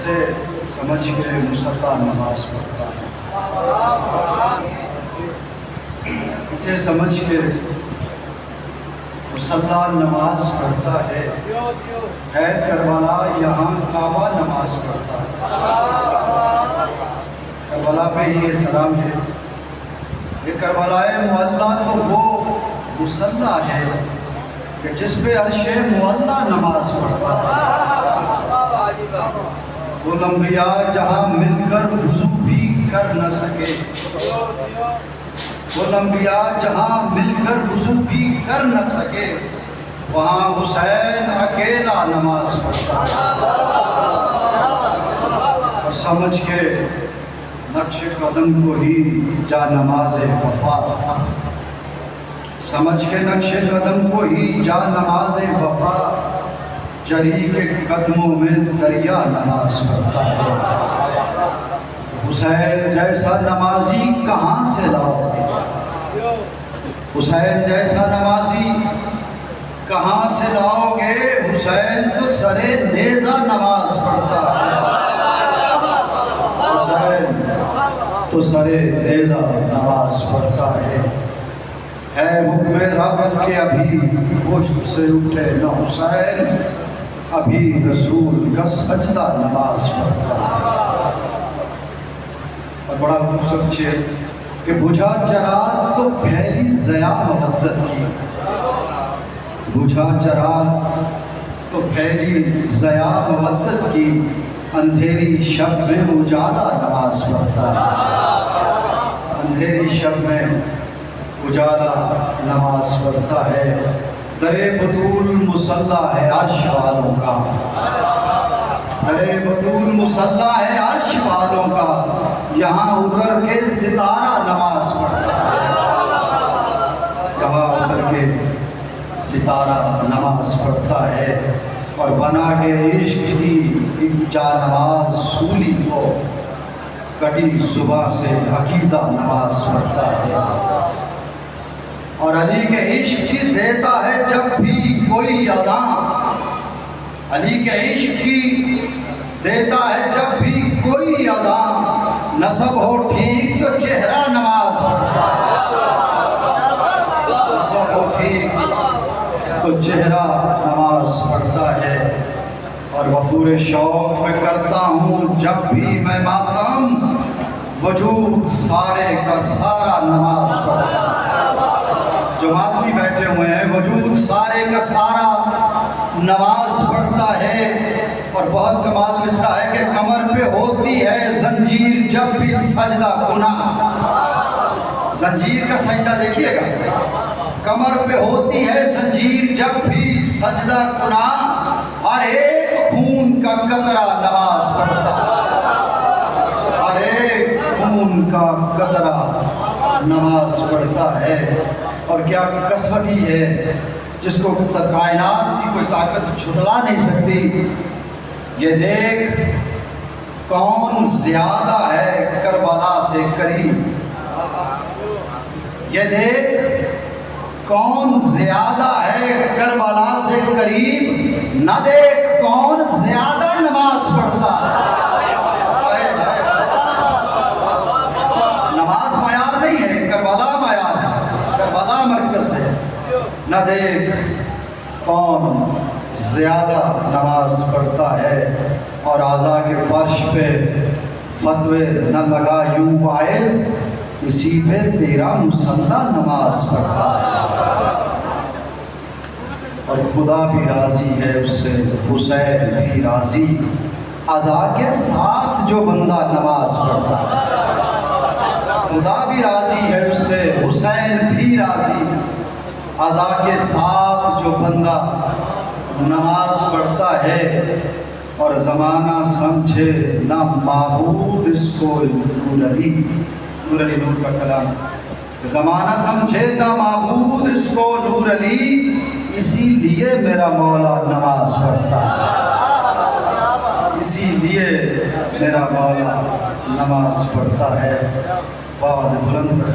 اسے سمجھ کے مصطفیٰ نماز پڑھتا ہے، اسے سمجھ کے مصطفیٰ نماز پڑھتا ہے کربلا یہاں کعبہ نماز پڑھتا ہے۔ کربلا پہ یہ سلام ہے، یہ کربلائے معلیٰ تو وہ مصلی ہے کہ جس پہ عرش معلیٰ نماز پڑھتا ہے۔ وہ انبیاء جہاں مل کر وضو بھی کر نہ سکے، وہ انبیاء جہاں مل کر وضو بھی کر نہ سکے، وہاں حسین اکیلا نماز پڑھتا ہے۔ اور سمجھ کے نقش قدم کو ہی جا نماز وفا، سمجھ کے نقش قدم کو ہی جا نماز وفا، جری کے قدموں میں دریا نماز پڑھتا ہے۔ حسین جیسا نمازی کہاں سے لاؤ گے، حسین جیسا نمازی کہاں سے لاؤ گے، حسین تو سرے نیزہ نماز پڑھتا ہے، حسین تو سرے نیزہ نماز پڑھتا ہے۔ حکم رب کے ابھی پشت سے اٹھے نہ حسین، ابھی رسول کا سجدہ نماز پڑھتا ہے۔ اور بڑا خوبصورت شعر کہ بجھا چراغ تو پھیلی ضیا محبت کی، بجھا چراغ تو پھیلی ضیا محبت کی، اندھیری شب میں اجالا نماز پڑھتا ہے، اندھیری شب میں اجالا نماز پڑھتا ہے۔ درِ بطول مصلی ہے عرش والوں کا، درِ بطول مصلی ہے عرش والوں کا، یہاں اتر کے ستارہ نماز پڑھتا ہے، یہاں اتر کے ستارہ نماز پڑھتا ہے۔ اور بنا کے عشق کی ایک جا نماز سولی کو، کٹی صبح سے عقیدہ نماز پڑھتا ہے۔ اور علی کے عشق کی دیتا ہے جب بھی کوئی اذان، علی کے عشق کی دیتا ہے جب بھی کوئی اذان، نسب ہو ٹھیک تو چہرہ نماز پڑھتا ہے، نسب ہو ٹھیک تو چہرہ نماز پڑھتا ہے۔ اور وفور شوق میں کرتا ہوں جب بھی میں ماتم، وجود سارے کا سارا نماز پڑھتا ہے۔ جو ماتمی بیٹھے ہوئے ہیں وجود سارے کا سارا نماز پڑھتا ہے۔ اور بہت کمال مصرع ہے کہ کمر پہ ہوتی ہے زنجیر جب بھی سجدہ کنا، زنجیر کا سجدہ دیکھیے گا، کمر پہ ہوتی ہے زنجیر جب بھی سجدہ کنا، ہر ایک خون کا قطرہ نماز پڑھتا ہے، ہر ایک خون کا قطرہ نماز پڑھتا ہے۔ اور کیا قسمتی ہے جس کو کائنات کی کوئی طاقت جھٹلا نہیں سکتی۔ یہ دیکھ کون زیادہ ہے کربلا سے قریب، یہ دیکھ کون زیادہ ہے کربلا سے قریب، نہ دیکھ کون زیادہ نماز پڑھتا ہے۔ نماز معیار نہیں ہے، کربلا معیار ہے، کربلا مرکز ہے۔ نہ دیکھ کون زیادہ نماز پڑھتا ہے، اور اعضاء کے فرش پہ فتوے نہ لگا یوں واعظ، اسی پہ تیرا مصلی نماز پڑھتا ہے۔ اور خدا بھی راضی ہے اس سے، حسین بھی راضی، اعضاء کے ساتھ جو بندہ نماز پڑھتا ہے، خدا بھی راضی ہے اس سے، حسین بھی راضی، اعضاء کے ساتھ جو بندہ نماز پڑھتا ہے۔ اور زمانہ سمجھے نہ معبود اس کو نور علی، نور علی نور کا کلام، زمانہ سمجھے نہ معبود اس کو نور علی، اسی لیے میرا مولا نماز پڑھتا ہے، اسی لیے میرا مولا نماز پڑھتا ہے۔ آواز بلند کر